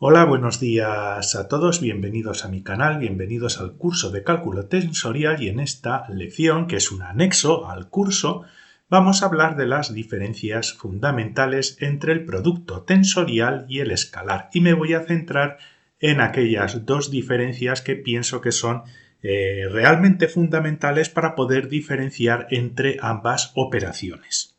Hola, buenos días a todos, bienvenidos a mi canal, bienvenidos al curso de cálculo tensorial y en esta lección, que es un anexo al curso, vamos a hablar de las diferencias fundamentales entre el producto tensorial y el escalar y me voy a centrar en aquellas dos diferencias que pienso que son realmente fundamentales para poder diferenciar entre ambas operaciones.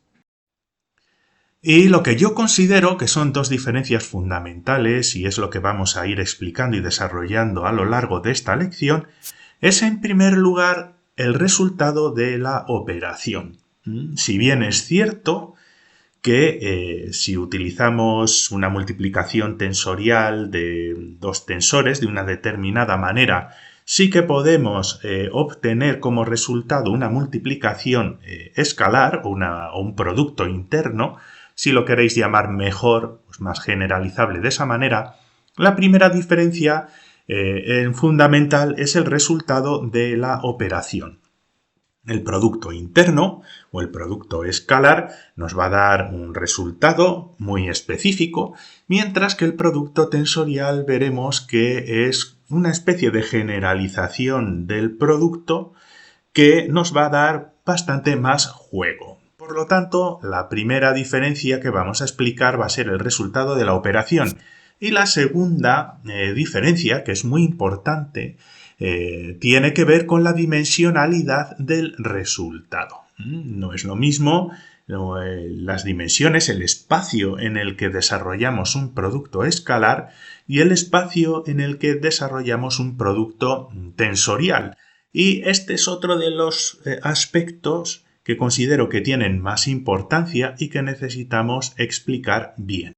Y lo que yo considero que son dos diferencias fundamentales, y es lo que vamos a ir explicando y desarrollando a lo largo de esta lección, es en primer lugar el resultado de la operación. Si bien es cierto que si utilizamos una multiplicación tensorial de dos tensores de una determinada manera, sí que podemos obtener como resultado una multiplicación escalar o un producto interno. Si lo queréis llamar mejor, pues más generalizable de esa manera, la primera diferencia fundamental es el resultado de la operación. El producto interno o el producto escalar nos va a dar un resultado muy específico, mientras que el producto tensorial veremos que es una especie de generalización del producto que nos va a dar bastante más juego. Por lo tanto, la primera diferencia que vamos a explicar va a ser el resultado de la operación. Y la segunda diferencia, que es muy importante, tiene que ver con la dimensionalidad del resultado. No es lo mismo las dimensiones, el espacio en el que desarrollamos un producto escalar y el espacio en el que desarrollamos un producto tensorial. Y este es otro de los aspectos que considero que tienen más importancia y que necesitamos explicar bien.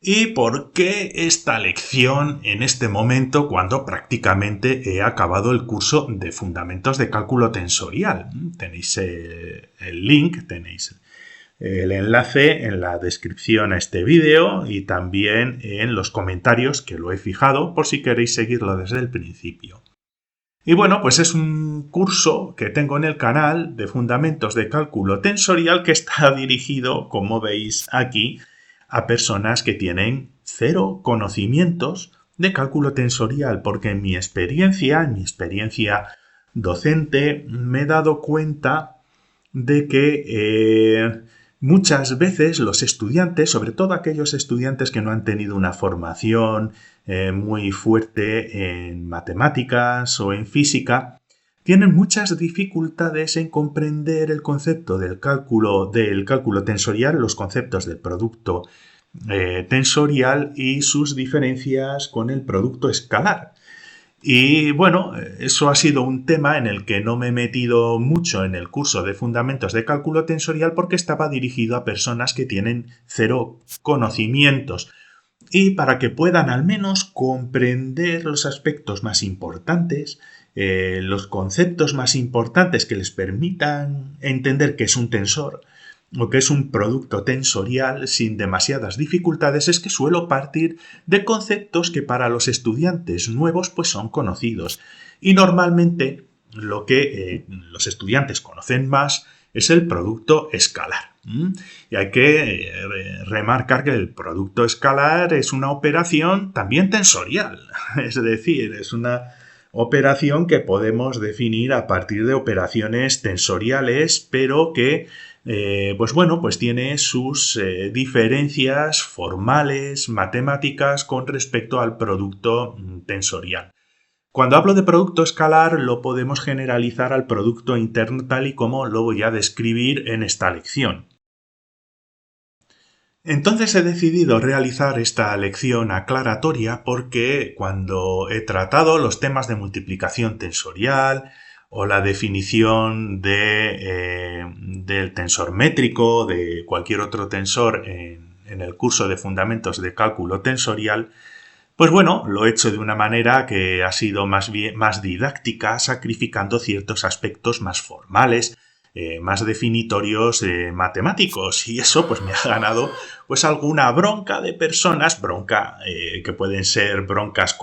¿Y por qué esta lección en este momento cuando prácticamente he acabado el curso de Fundamentos de Cálculo Tensorial? Tenéis el link, tenéis el enlace en la descripción a este vídeo y también en los comentarios que lo he fijado por si queréis seguirlo desde el principio. Y bueno, pues es un curso que tengo en el canal de Fundamentos de Cálculo Tensorial que está dirigido, como veis aquí, a personas que tienen cero conocimientos de cálculo tensorial, porque en mi experiencia docente, me he dado cuenta de que muchas veces los estudiantes, sobre todo aquellos estudiantes que no han tenido una formación muy fuerte en matemáticas o en física, tienen muchas dificultades en comprender el concepto del cálculo tensorial, los conceptos del producto tensorial y sus diferencias con el producto escalar. Y bueno, eso ha sido un tema en el que no me he metido mucho en el curso de Fundamentos de Cálculo Tensorial porque estaba dirigido a personas que tienen cero conocimientos. Y para que puedan al menos comprender los aspectos más importantes, los conceptos más importantes que les permitan entender qué es un tensor o qué es un producto tensorial sin demasiadas dificultades, es que suelo partir de conceptos que para los estudiantes nuevos pues son conocidos. Y normalmente lo que los estudiantes conocen más es el producto escalar. Y hay que remarcar que el producto escalar es una operación también tensorial, es decir, es una operación que podemos definir a partir de operaciones tensoriales, pero que pues tiene sus diferencias formales, matemáticas con respecto al producto tensorial. Cuando hablo de producto escalar lo podemos generalizar al producto interno tal y como lo voy a describir en esta lección. Entonces he decidido realizar esta lección aclaratoria porque cuando he tratado los temas de multiplicación tensorial o la definición del tensor métrico, de cualquier otro tensor en el curso de Fundamentos de Cálculo Tensorial, pues bueno, lo he hecho de una manera que ha sido más didáctica, sacrificando ciertos aspectos más formales, más definitorios matemáticos, y eso pues me ha ganado pues alguna bronca de personas, que pueden ser broncas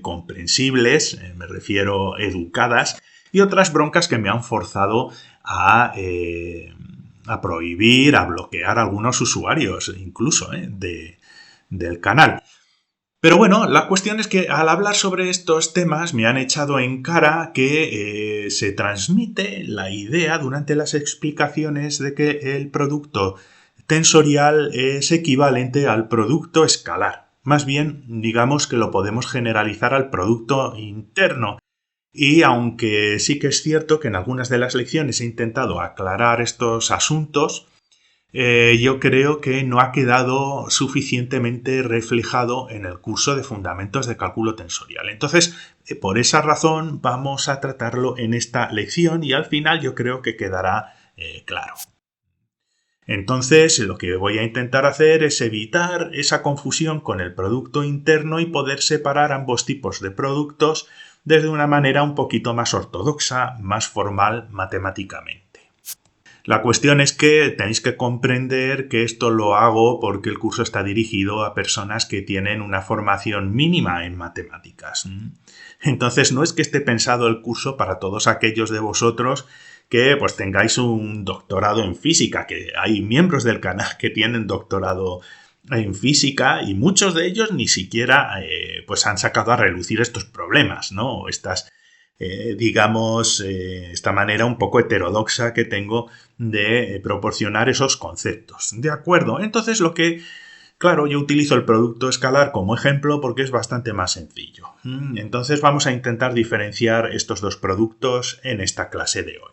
comprensibles, me refiero educadas, y otras broncas que me han forzado a prohibir, a bloquear a algunos usuarios incluso de del canal. Pero bueno, la cuestión es que al hablar sobre estos temas me han echado en cara que se transmite la idea durante las explicaciones de que el producto tensorial es equivalente al producto escalar. Más bien, digamos que lo podemos generalizar al producto interno. Y aunque sí que es cierto que en algunas de las lecciones he intentado aclarar estos asuntos, yo creo que no ha quedado suficientemente reflejado en el curso de Fundamentos de Cálculo Tensorial. Entonces, por esa razón vamos a tratarlo en esta lección y al final yo creo que quedará claro. Entonces, lo que voy a intentar hacer es evitar esa confusión con el producto interno y poder separar ambos tipos de productos desde una manera un poquito más ortodoxa, más formal matemáticamente. La cuestión es que tenéis que comprender que esto lo hago porque el curso está dirigido a personas que tienen una formación mínima en matemáticas. Entonces no es que esté pensado el curso para todos aquellos de vosotros que pues tengáis un doctorado en física, que hay miembros del canal que tienen doctorado en física y muchos de ellos ni siquiera pues han sacado a relucir estos problemas, ¿no? Esta manera un poco heterodoxa que tengo de proporcionar esos conceptos. ¿De acuerdo? Entonces claro, yo utilizo el producto escalar como ejemplo porque es bastante más sencillo. Entonces vamos a intentar diferenciar estos dos productos en esta clase de hoy.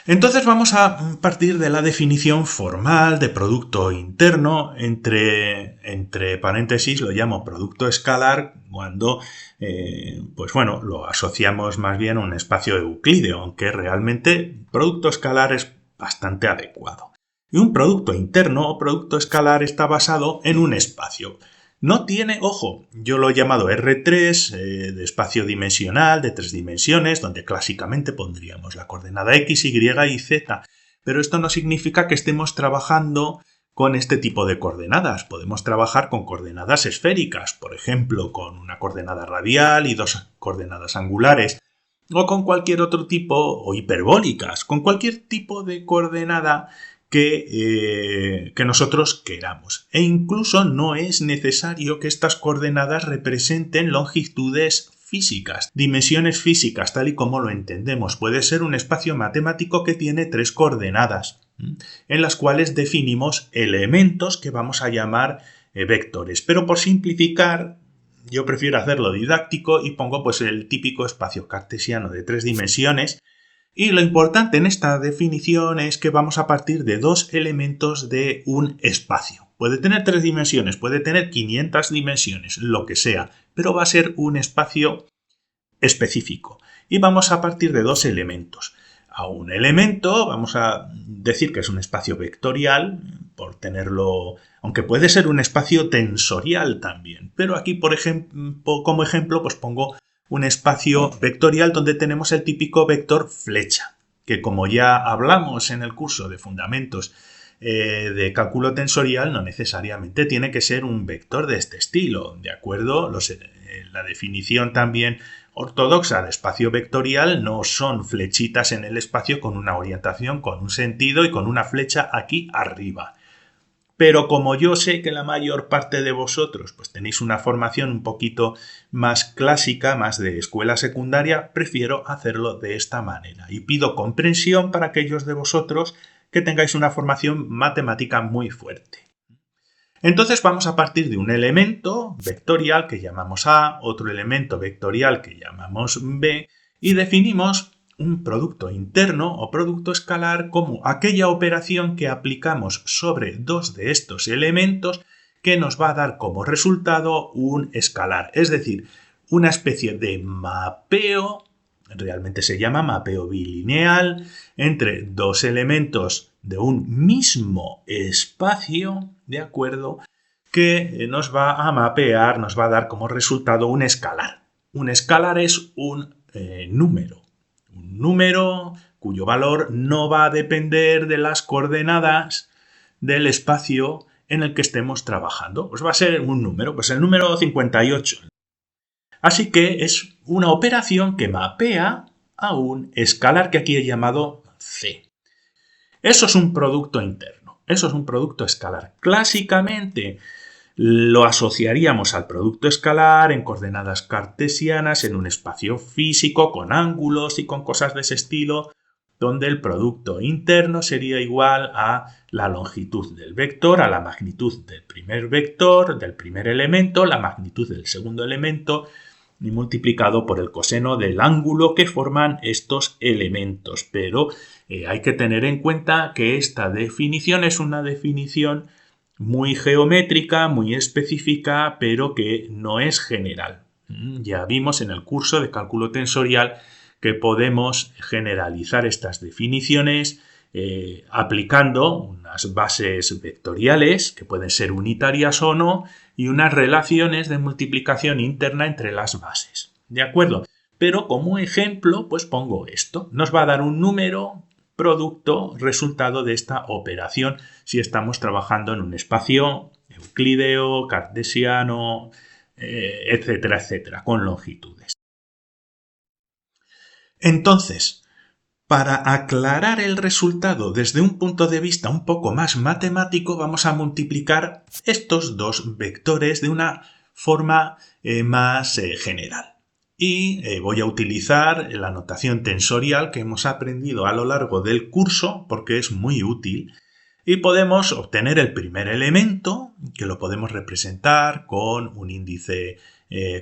Entonces vamos a partir de la definición formal de producto interno, entre paréntesis lo llamo producto escalar cuando lo asociamos más bien a un espacio euclídeo, aunque realmente producto escalar es bastante adecuado. Y un producto interno o producto escalar está basado en un espacio. No tiene, ojo, yo lo he llamado R3, de espacio dimensional, de 3 dimensiones, donde clásicamente pondríamos la coordenada X, Y y Z, pero esto no significa que estemos trabajando con este tipo de coordenadas. Podemos trabajar con coordenadas esféricas, por ejemplo, con una coordenada radial y 2 coordenadas angulares, o con cualquier otro tipo, o hiperbólicas, con cualquier tipo de coordenada que nosotros queramos. E incluso no es necesario que estas coordenadas representen longitudes físicas, dimensiones físicas, tal y como lo entendemos. Puede ser un espacio matemático que tiene 3 coordenadas, en las cuales definimos elementos que vamos a llamar vectores. Pero por simplificar, yo prefiero hacerlo didáctico y pongo pues el típico espacio cartesiano de 3 dimensiones. Y lo importante en esta definición es que vamos a partir de 2 elementos de un espacio. Puede tener 3 dimensiones, puede tener 500 dimensiones, lo que sea, pero va a ser un espacio específico. Y vamos a partir de 2 elementos. A un elemento vamos a decir que es un espacio vectorial, por tenerlo, aunque puede ser un espacio tensorial también. Pero aquí, por ejemplo, como ejemplo, pues pongo un espacio vectorial donde tenemos el típico vector flecha, que como ya hablamos en el curso de Fundamentos de Cálculo Tensorial, no necesariamente tiene que ser un vector de este estilo, ¿de acuerdo? La definición también ortodoxa de espacio vectorial no son flechitas en el espacio con una orientación, con un sentido y con una flecha aquí arriba. Pero como yo sé que la mayor parte de vosotros pues tenéis una formación un poquito más clásica, más de escuela secundaria, prefiero hacerlo de esta manera. Y pido comprensión para aquellos de vosotros que tengáis una formación matemática muy fuerte. Entonces vamos a partir de un elemento vectorial que llamamos A, otro elemento vectorial que llamamos B, y definimos un producto interno o producto escalar como aquella operación que aplicamos sobre 2 de estos elementos que nos va a dar como resultado un escalar, es decir, una especie de mapeo, realmente se llama mapeo bilineal, entre 2 elementos de un mismo espacio, ¿de acuerdo?, que nos va a mapear, nos va a dar como resultado un escalar. Un escalar es un número cuyo valor no va a depender de las coordenadas del espacio en el que estemos trabajando. Pues va a ser un número, pues el número 58. Así que es una operación que mapea a un escalar que aquí he llamado C. Eso es un producto interno, eso es un producto escalar. Clásicamente, lo asociaríamos al producto escalar en coordenadas cartesianas en un espacio físico con ángulos y con cosas de ese estilo, donde el producto interno sería igual a la longitud del vector, a la magnitud del primer vector, del primer elemento, la magnitud del segundo elemento, y multiplicado por el coseno del ángulo que forman estos elementos. Pero hay que tener en cuenta que esta definición es una definición muy geométrica, muy específica, pero que no es general. Ya vimos en el curso de cálculo tensorial que podemos generalizar estas definiciones aplicando unas bases vectoriales, que pueden ser unitarias o no, y unas relaciones de multiplicación interna entre las bases. ¿De acuerdo? Pero como ejemplo, pues pongo esto. Nos va a dar un número producto, resultado de esta operación si estamos trabajando en un espacio euclídeo, cartesiano, etcétera, etcétera, con longitudes. Entonces, para aclarar el resultado desde un punto de vista un poco más matemático, vamos a multiplicar estos dos vectores de una forma más general. Y voy a utilizar la notación tensorial que hemos aprendido a lo largo del curso porque es muy útil. Y podemos obtener el primer elemento, que lo podemos representar con un índice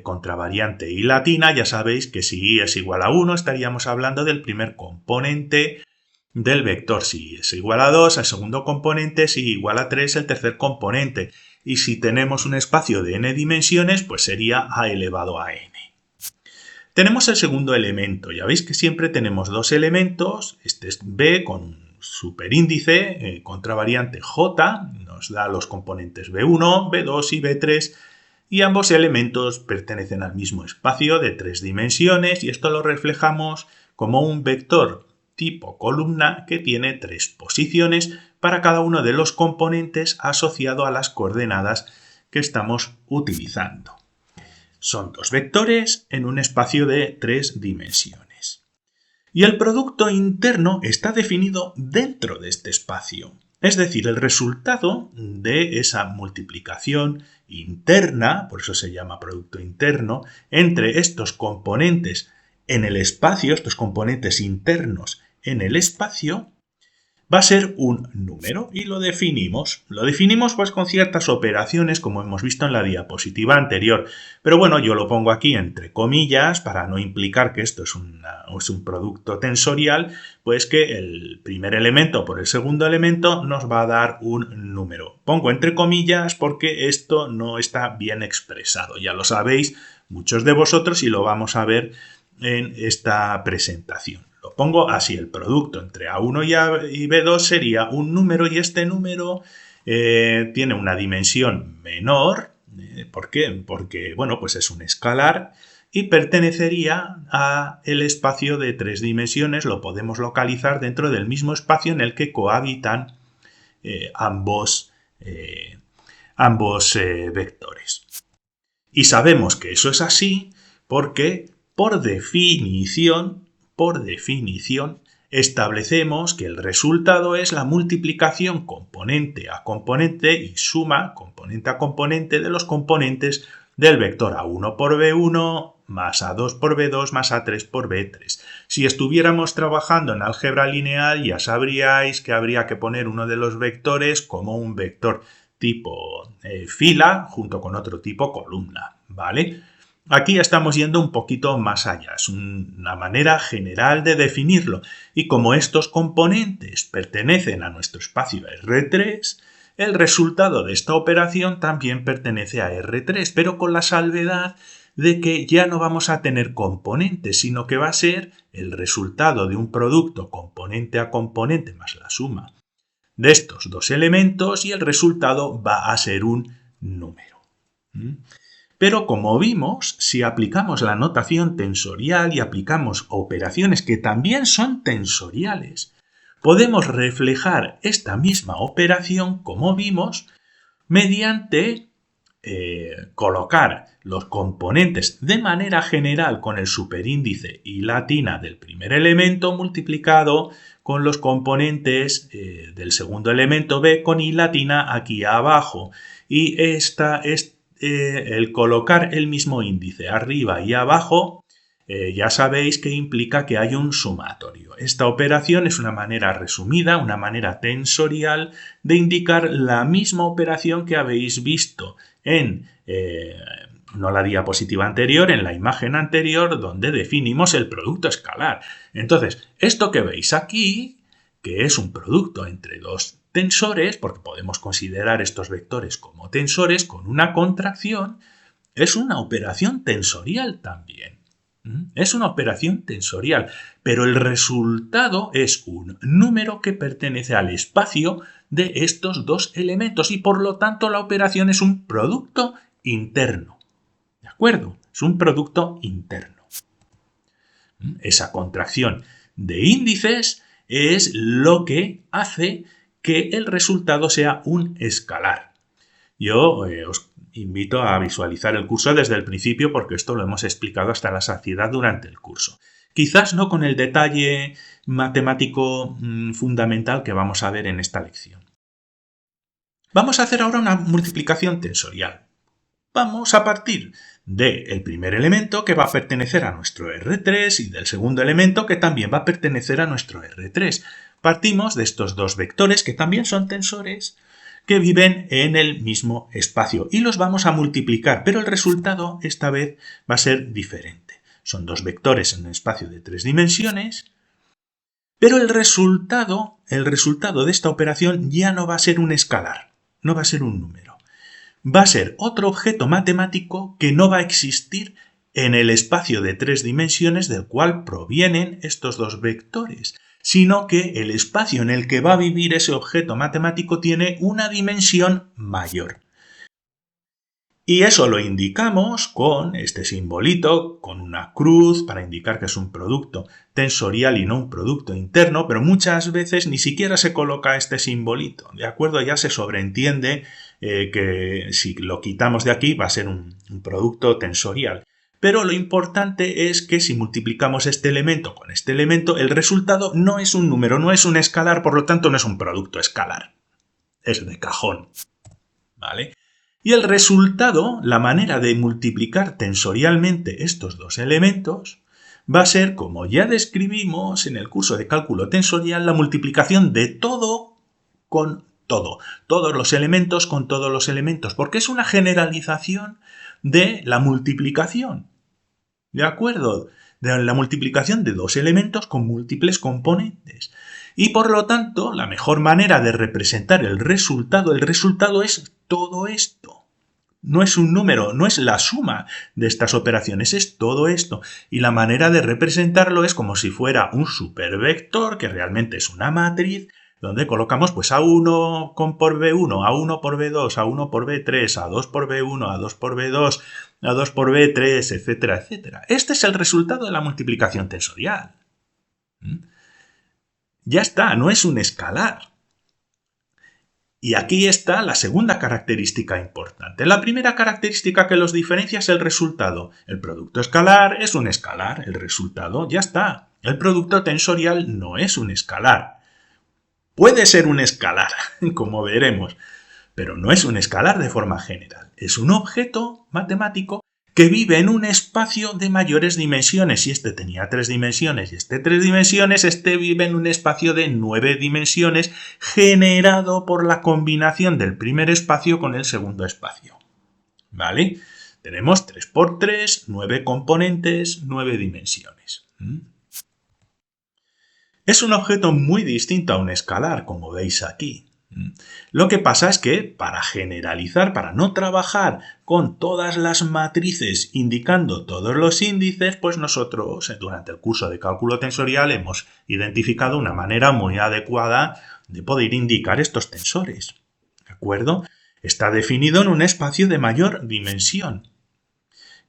contravariante y latina. Ya sabéis que si i es igual a 1 estaríamos hablando del primer componente del vector. Si es igual a 2, el segundo componente. Si igual a 3, el tercer componente. Y si tenemos un espacio de n dimensiones, pues sería a elevado a n. Tenemos el segundo elemento. Ya veis que siempre tenemos dos elementos. Este es b con un superíndice contravariante j. Nos da los componentes b1, b2 y b3. Y ambos elementos pertenecen al mismo espacio de 3 dimensiones. Y esto lo reflejamos como un vector tipo columna que tiene 3 posiciones para cada uno de los componentes asociado a las coordenadas que estamos utilizando. Son dos vectores en un espacio de 3 dimensiones. Y el producto interno está definido dentro de este espacio. Es decir, el resultado de esa multiplicación interna, por eso se llama producto interno, entre estos componentes en el espacio, estos componentes internos en el espacio, va a ser un número y lo definimos. Lo definimos pues con ciertas operaciones como hemos visto en la diapositiva anterior. Pero bueno, yo lo pongo aquí entre comillas para no implicar que esto es un producto tensorial, pues que el primer elemento por el segundo elemento nos va a dar un número. Pongo entre comillas porque esto no está bien expresado. Ya lo sabéis muchos de vosotros y lo vamos a ver en esta presentación. Lo pongo así, el producto entre A1 y B2 sería un número y este número tiene una dimensión menor. ¿Por qué? Porque, bueno, pues es un escalar y pertenecería al espacio de 3 dimensiones. Lo podemos localizar dentro del mismo espacio en el que cohabitan ambos vectores. Y sabemos que eso es así porque, por definición, establecemos que el resultado es la multiplicación componente a componente y suma componente a componente de los componentes del vector A1 por B1 más A2 por B2 más A3 por B3. Si estuviéramos trabajando en álgebra lineal ya sabríais que habría que poner uno de los vectores como un vector tipo fila junto con otro tipo columna, ¿vale? Aquí estamos yendo un poquito más allá, es una manera general de definirlo. Y como estos componentes pertenecen a nuestro espacio R3, el resultado de esta operación también pertenece a R3, pero con la salvedad de que ya no vamos a tener componentes, sino que va a ser el resultado de un producto componente a componente más la suma de estos dos elementos y el resultado va a ser un número. Pero como vimos, si aplicamos la notación tensorial y aplicamos operaciones que también son tensoriales, podemos reflejar esta misma operación, como vimos, mediante colocar los componentes de manera general con el superíndice y latina del primer elemento multiplicado con los componentes del segundo elemento b con i latina aquí abajo. Y el colocar el mismo índice arriba y abajo, ya sabéis que implica que hay un sumatorio. Esta operación es una manera resumida, una manera tensorial de indicar la misma operación que habéis visto en no la diapositiva anterior, en la imagen anterior, donde definimos el producto escalar. Entonces, esto que veis aquí, que es un producto entre dos tensores, porque podemos considerar estos vectores como tensores con una contracción, es una operación tensorial también. Es una operación tensorial, pero el resultado es un número que pertenece al espacio de estos dos elementos y por lo tanto la operación es un producto interno. ¿De acuerdo? Es un producto interno. Esa contracción de índices es lo que hace que el resultado sea un escalar. Yo os invito a visualizar el curso desde el principio porque esto lo hemos explicado hasta la saciedad durante el curso. Quizás no con el detalle matemático fundamental que vamos a ver en esta lección. Vamos a hacer ahora una multiplicación tensorial. Vamos a partir del primer elemento que va a pertenecer a nuestro R3 y del segundo elemento que también va a pertenecer a nuestro R3. Partimos de estos dos vectores que también son tensores que viven en el mismo espacio y los vamos a multiplicar, pero el resultado esta vez va a ser diferente. Son dos vectores en un espacio de 3 dimensiones, pero el resultado de esta operación ya no va a ser un escalar, no va a ser un número. Va a ser otro objeto matemático que no va a existir en el espacio de 3 dimensiones del cual provienen estos dos vectores, sino que el espacio en el que va a vivir ese objeto matemático tiene una dimensión mayor. Y eso lo indicamos con este simbolito, con una cruz, para indicar que es un producto tensorial y no un producto interno, pero muchas veces ni siquiera se coloca este simbolito, ¿de acuerdo? Ya se sobreentiende que si lo quitamos de aquí va a ser un producto tensorial. Pero lo importante es que si multiplicamos este elemento con este elemento, el resultado no es un número, no es un escalar, por lo tanto no es un producto escalar. Es de cajón. ¿Vale? Y el resultado, la manera de multiplicar tensorialmente estos dos elementos, va a ser, como ya describimos en el curso de cálculo tensorial, la multiplicación de todo con todo. Todos los elementos con todos los elementos, porque es una generalización de la multiplicación. ¿De acuerdo? De la multiplicación de dos elementos con múltiples componentes. Y por lo tanto, la mejor manera de representar el resultado es todo esto. No es un número, no es la suma de estas operaciones, es todo esto. Y la manera de representarlo es como si fuera un supervector, que realmente es una matriz, donde colocamos pues A1 por B1, A1 por B2, A1 por B3, A2 por B1, A2 por B2, A2 por B3, etcétera, etcétera. Este es el resultado de la multiplicación tensorial. Ya está, no es un escalar. Y aquí está la segunda característica importante. La primera característica que los diferencia es el resultado. El producto escalar es un escalar, el resultado ya está. El producto tensorial no es un escalar. Puede ser un escalar, como veremos, pero no es un escalar de forma general. Es un objeto matemático que vive en un espacio de mayores dimensiones. Si este tenía 3 dimensiones y este 3 dimensiones, este vive en un espacio de 9 dimensiones generado por la combinación del primer espacio con el segundo espacio. ¿Vale? Tenemos 3 por 3, 9 componentes, 9 dimensiones. Es un objeto muy distinto a un escalar, como veis aquí. Lo que pasa es que, para generalizar, para no trabajar con todas las matrices indicando todos los índices, pues nosotros, durante el curso de cálculo tensorial, hemos identificado una manera muy adecuada de poder indicar estos tensores. ¿De acuerdo? Está definido en un espacio de mayor dimensión.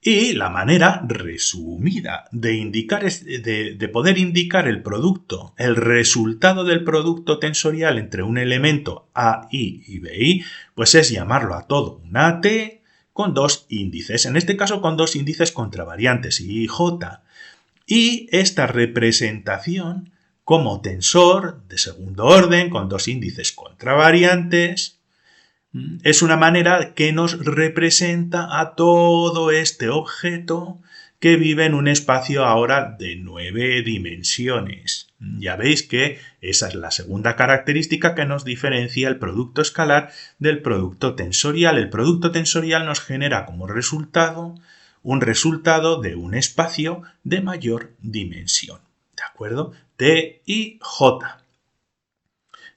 Y la manera resumida de poder indicar el producto, el resultado del producto tensorial entre un elemento AI y BI, pues es llamarlo a todo una T con dos índices, en este caso con dos índices contravariantes, I y J. Y esta representación como tensor de segundo orden con dos índices contravariantes. Es una manera que nos representa a todo este objeto que vive en un espacio ahora de 9 dimensiones. Ya veis que esa es la segunda característica que nos diferencia el producto escalar del producto tensorial. El producto tensorial nos genera como resultado un resultado de un espacio de mayor dimensión. ¿De acuerdo? T y J.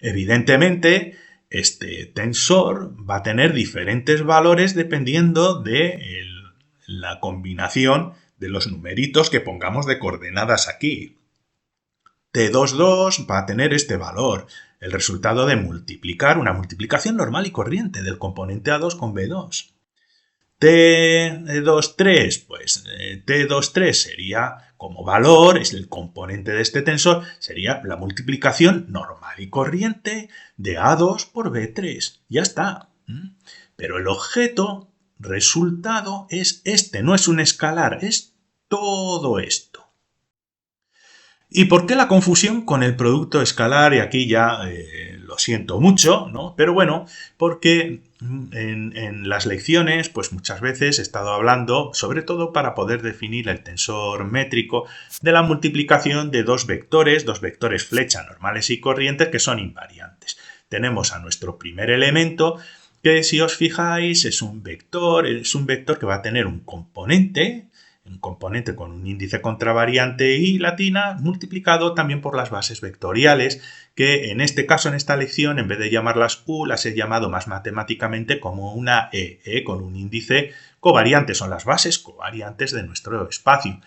Evidentemente, este tensor va a tener diferentes valores dependiendo de la combinación de los numeritos que pongamos de coordenadas aquí. T22 va a tener este valor, el resultado de multiplicar una multiplicación normal y corriente del componente A2 con B2. T23, pues T23 sería como valor, es el componente de este tensor, sería la multiplicación normal y corriente de A2 por B3. Ya está. Pero el objeto resultado es este, no es un escalar, es todo esto. ¿Y por qué la confusión con el producto escalar? Y aquí ya lo siento mucho, ¿no? Pero bueno, porque en las lecciones, pues muchas veces he estado hablando, sobre todo para poder definir el tensor métrico, de la multiplicación de dos vectores flecha normales y corrientes que son invariantes. Tenemos a nuestro primer elemento, que si os fijáis es un vector que va a tener un componente con un índice contravariante y latina multiplicado también por las bases vectoriales, que en este caso, en esta lección, en vez de llamarlas U, las he llamado más matemáticamente como una E, con un índice covariante. Son las bases covariantes de nuestro espacio.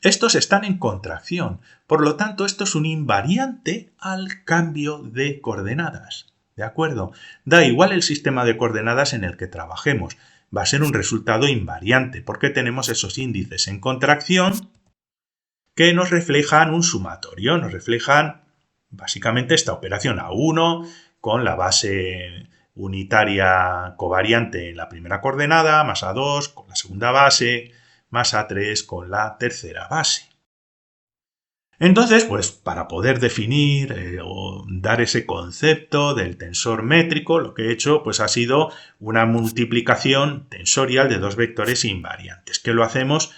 Estos están en contracción, por lo tanto, esto es un invariante al cambio de coordenadas. ¿De acuerdo? Da igual el sistema de coordenadas en el que trabajemos. Va a ser un resultado invariante porque tenemos esos índices en contracción que nos reflejan un sumatorio, nos reflejan básicamente esta operación A1 con la base unitaria covariante en la primera coordenada, más A2 con la segunda base, más A3 con la tercera base. Entonces, pues para poder definir o dar ese concepto del tensor métrico, lo que he hecho pues ha sido una multiplicación tensorial de dos vectores invariantes, que lo hacemos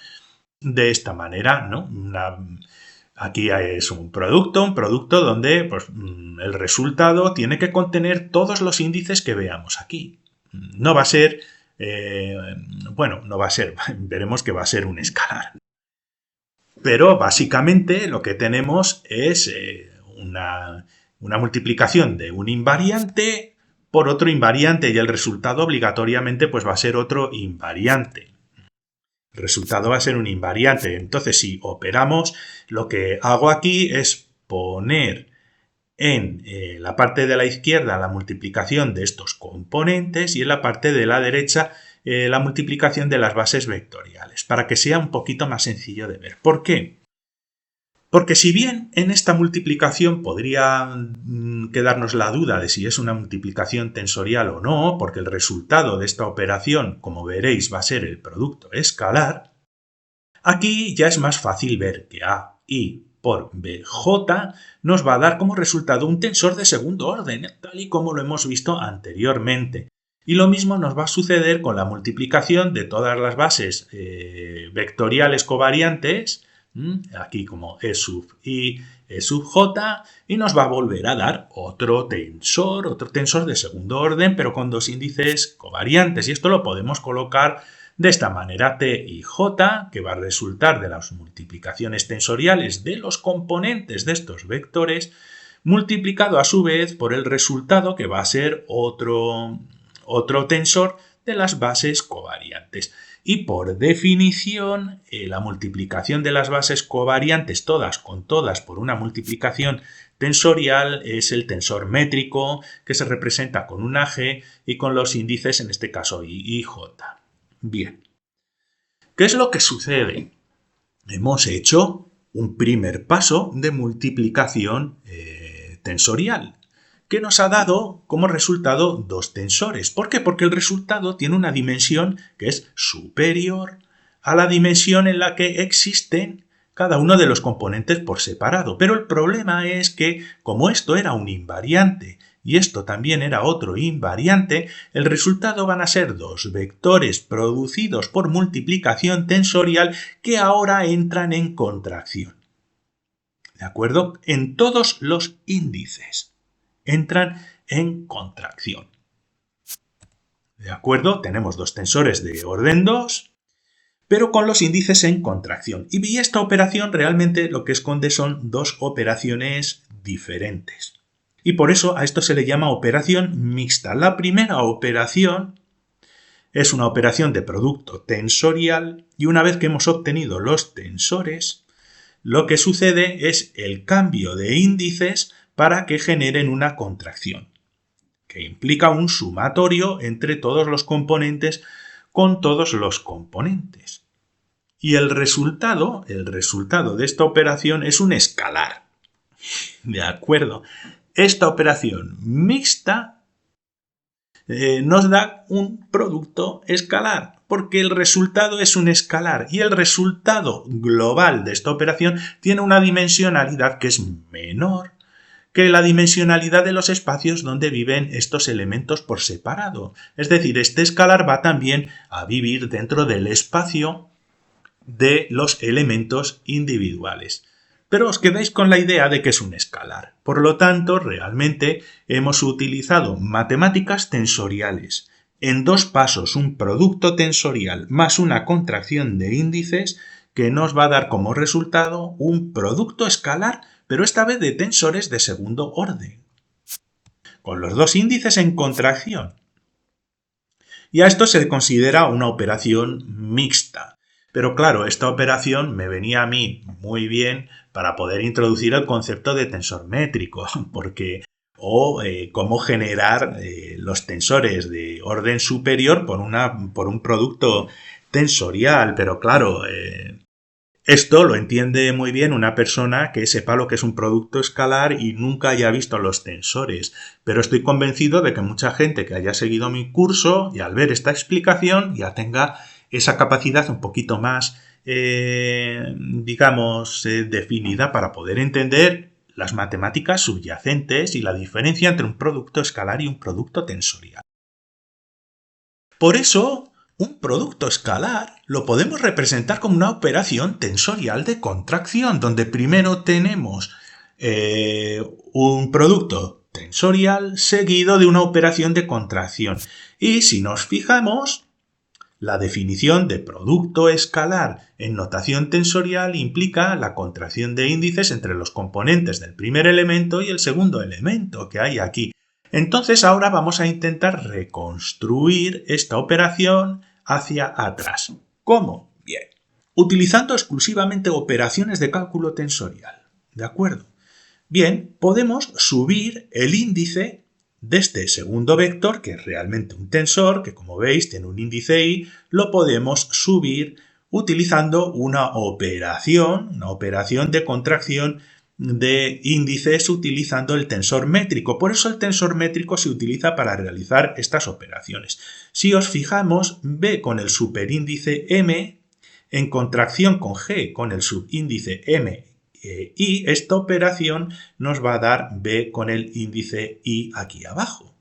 de esta manera, ¿no? Aquí es un producto donde pues, el resultado tiene que contener todos los índices que veamos aquí. No va a ser, veremos que va a ser un escalar. Pero básicamente lo que tenemos es una multiplicación de un invariante por otro invariante y el resultado obligatoriamente pues va a ser otro invariante. El resultado va a ser un invariante. Entonces, si operamos, lo que hago aquí es poner en la parte de la izquierda la multiplicación de estos componentes y en la parte de la derecha la multiplicación de las bases vectoriales, para que sea un poquito más sencillo de ver. ¿Por qué? Porque si bien en esta multiplicación podría quedarnos la duda de si es una multiplicación tensorial o no, porque el resultado de esta operación, como veréis, va a ser el producto escalar, aquí ya es más fácil ver que AI por BJ nos va a dar como resultado un tensor de segundo orden, tal y como lo hemos visto anteriormente. Y lo mismo nos va a suceder con la multiplicación de todas las bases vectoriales covariantes, aquí como E sub I, E sub J, y nos va a volver a dar otro tensor de segundo orden, pero con dos índices covariantes. Y esto lo podemos colocar de esta manera: T y J, que va a resultar de las multiplicaciones tensoriales de los componentes de estos vectores, multiplicado a su vez por el resultado que va a ser otro tensor de las bases covariantes. Y por definición, la multiplicación de las bases covariantes todas con todas por una multiplicación tensorial es el tensor métrico, que se representa con una G y con los índices, en este caso I y J. Bien. ¿Qué es lo que sucede? Hemos hecho un primer paso de multiplicación tensorial, que nos ha dado como resultado dos tensores. ¿Por qué? Porque el resultado tiene una dimensión que es superior a la dimensión en la que existen cada uno de los componentes por separado. Pero el problema es que, como esto era un invariante y esto también era otro invariante, el resultado van a ser dos vectores producidos por multiplicación tensorial que ahora entran en contracción. ¿De acuerdo? En todos los índices entran en contracción. ¿De acuerdo? Tenemos dos tensores de orden 2, pero con los índices en contracción. Y esta operación realmente lo que esconde son dos operaciones diferentes. Y por eso a esto se le llama operación mixta. La primera operación es una operación de producto tensorial y una vez que hemos obtenido los tensores, lo que sucede es el cambio de índices para que generen una contracción, que implica un sumatorio entre todos los componentes con todos los componentes. Y el resultado de esta operación es un escalar. ¿De acuerdo? Esta operación mixta nos da un producto escalar, porque el resultado es un escalar y el resultado global de esta operación tiene una dimensionalidad que es menor que la dimensionalidad de los espacios donde viven estos elementos por separado. Es decir, este escalar va también a vivir dentro del espacio de los elementos individuales. Pero os quedáis con la idea de que es un escalar. Por lo tanto, realmente hemos utilizado matemáticas tensoriales. En dos pasos, un producto tensorial más una contracción de índices que nos va a dar como resultado un producto escalar, pero esta vez de tensores de segundo orden, con los dos índices en contracción. Y a esto se considera una operación mixta. Pero claro, esta operación me venía a mí muy bien para poder introducir el concepto de tensor métrico, porque cómo generar los tensores de orden superior por un producto tensorial. Pero claro, esto lo entiende muy bien una persona que sepa lo que es un producto escalar y nunca haya visto los tensores. Pero estoy convencido de que mucha gente que haya seguido mi curso y al ver esta explicación ya tenga esa capacidad un poquito más, definida para poder entender las matemáticas subyacentes y la diferencia entre un producto escalar y un producto tensorial. Por eso, un producto escalar lo podemos representar como una operación tensorial de contracción, donde primero tenemos un producto tensorial seguido de una operación de contracción. Y si nos fijamos, la definición de producto escalar en notación tensorial implica la contracción de índices entre los componentes del primer elemento y el segundo elemento que hay aquí. Entonces ahora vamos a intentar reconstruir esta operación hacia atrás. ¿Cómo? Bien, utilizando exclusivamente operaciones de cálculo tensorial. ¿De acuerdo? Bien, podemos subir el índice de este segundo vector, que es realmente un tensor, que como veis tiene un índice i, lo podemos subir utilizando una operación de contracción de índices utilizando el tensor métrico. Por eso el tensor métrico se utiliza para realizar estas operaciones. Si os fijamos, B con el superíndice m en contracción con G con el subíndice m y esta operación nos va a dar B con el índice I aquí abajo.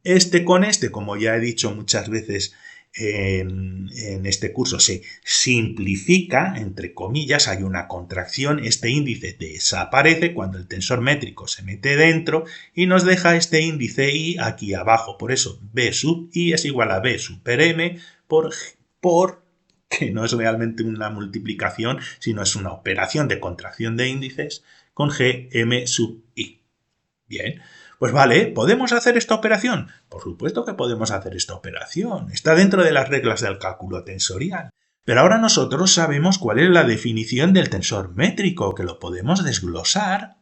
Este con este, como ya he dicho muchas veces en este curso, se simplifica, entre comillas, hay una contracción, este índice desaparece cuando el tensor métrico se mete dentro y nos deja este índice I aquí abajo. Por eso B sub I es igual a B super M por que no es realmente una multiplicación, sino es una operación de contracción de índices con G m sub I. Bien, pues vale, ¿podemos hacer esta operación? Por supuesto que podemos hacer esta operación. Está dentro de las reglas del cálculo tensorial. Pero ahora nosotros sabemos cuál es la definición del tensor métrico, que lo podemos desglosar.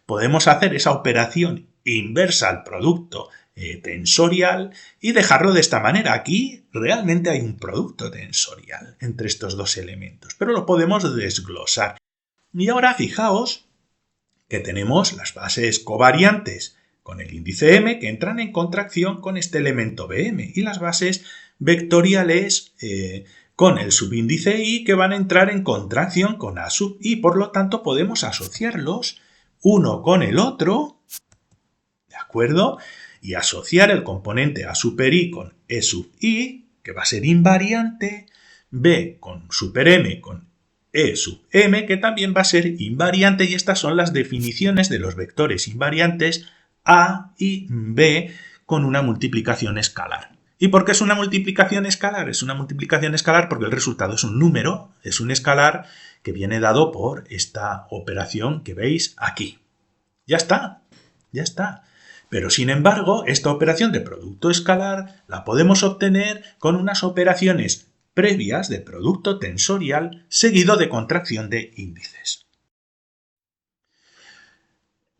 Podemos hacer esa operación inversa al producto tensorial y dejarlo de esta manera. Aquí realmente hay un producto tensorial entre estos dos elementos, pero lo podemos desglosar. Y ahora fijaos que tenemos las bases covariantes con el índice m que entran en contracción con este elemento bm y las bases vectoriales con el subíndice i que van a entrar en contracción con a sub i. Por lo tanto, podemos asociarlos uno con el otro, ¿de acuerdo? Y asociar el componente a super i con e sub i, que va a ser invariante, b con super m con e sub m, que también va a ser invariante, y estas son las definiciones de los vectores invariantes a y b con una multiplicación escalar. ¿Y por qué es una multiplicación escalar? Es una multiplicación escalar porque el resultado es un número, es un escalar que viene dado por esta operación que veis aquí. Ya está, ya está. Pero sin embargo, esta operación de producto escalar la podemos obtener con unas operaciones previas de producto tensorial seguido de contracción de índices.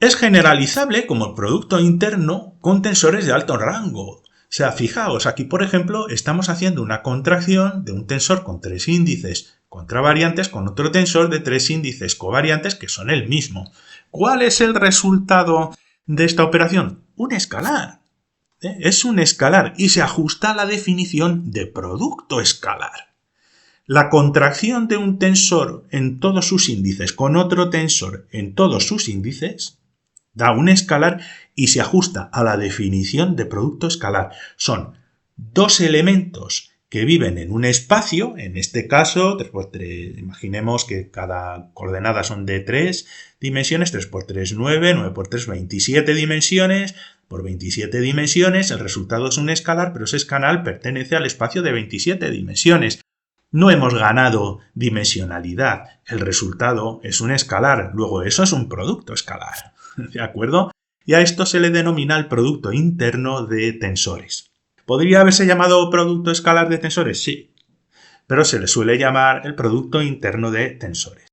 Es generalizable como producto interno con tensores de alto rango. O sea, fijaos, aquí por ejemplo estamos haciendo una contracción de un tensor con 3 índices contravariantes con otro tensor de 3 índices covariantes que son el mismo. ¿Cuál es el resultado de esta operación? Un escalar. Es un escalar y se ajusta a la definición de producto escalar. La contracción de un tensor en todos sus índices con otro tensor en todos sus índices da un escalar y se ajusta a la definición de producto escalar. Son dos elementos que viven en un espacio, en este caso, 3 por 3, imaginemos que cada coordenada son de 3 dimensiones, 3 por 3, 9, 9 por 3, 27 dimensiones, por 27 dimensiones, el resultado es un escalar, pero ese escalar pertenece al espacio de 27 dimensiones. No hemos ganado dimensionalidad, el resultado es un escalar, luego eso es un producto escalar. ¿De acuerdo? Y a esto se le denomina el producto interno de tensores. ¿Podría haberse llamado producto escalar de tensores? Sí, pero se le suele llamar el producto interno de tensores.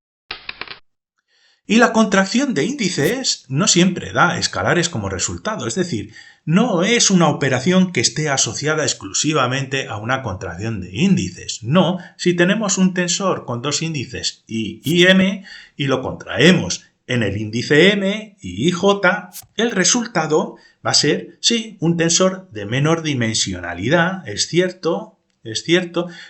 Y la contracción de índices no siempre da escalares como resultado, es decir, no es una operación que esté asociada exclusivamente a una contracción de índices. No, si tenemos un tensor con dos índices i y m y lo contraemos en el índice m y j, el resultado va a ser, sí, un tensor de menor dimensionalidad, es cierto,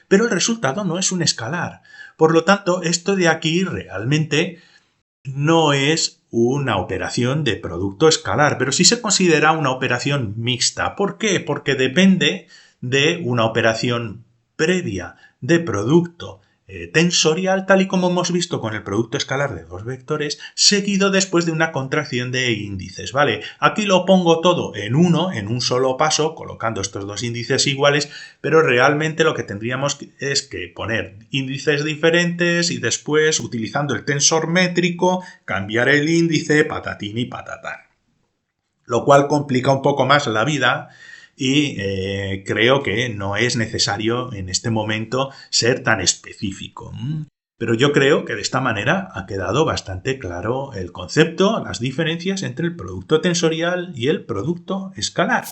pero el resultado no es un escalar. Por lo tanto, esto de aquí realmente no es una operación de producto escalar, pero sí se considera una operación mixta. ¿Por qué? Porque depende de una operación previa de producto tensorial, tal y como hemos visto con el producto escalar de dos vectores, seguido después de una contracción de índices, ¿vale? Aquí lo pongo todo en un solo paso, colocando estos dos índices iguales, pero realmente lo que tendríamos es que poner índices diferentes y después, utilizando el tensor métrico, cambiar el índice, patatín y patatán. Lo cual complica un poco más la vida y creo que no es necesario en este momento ser tan específico. Pero yo creo que de esta manera ha quedado bastante claro el concepto, las diferencias entre el producto tensorial y el producto escalar.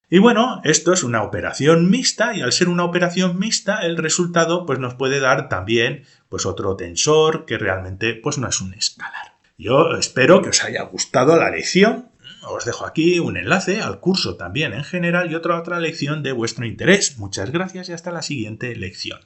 Y bueno, esto es una operación mixta y al ser una operación mixta el resultado pues, nos puede dar también pues, otro tensor que realmente pues, no es un escalar. Yo espero que os haya gustado la lección. Os dejo aquí un enlace al curso también en general y otra lección de vuestro interés. Muchas gracias y hasta la siguiente lección.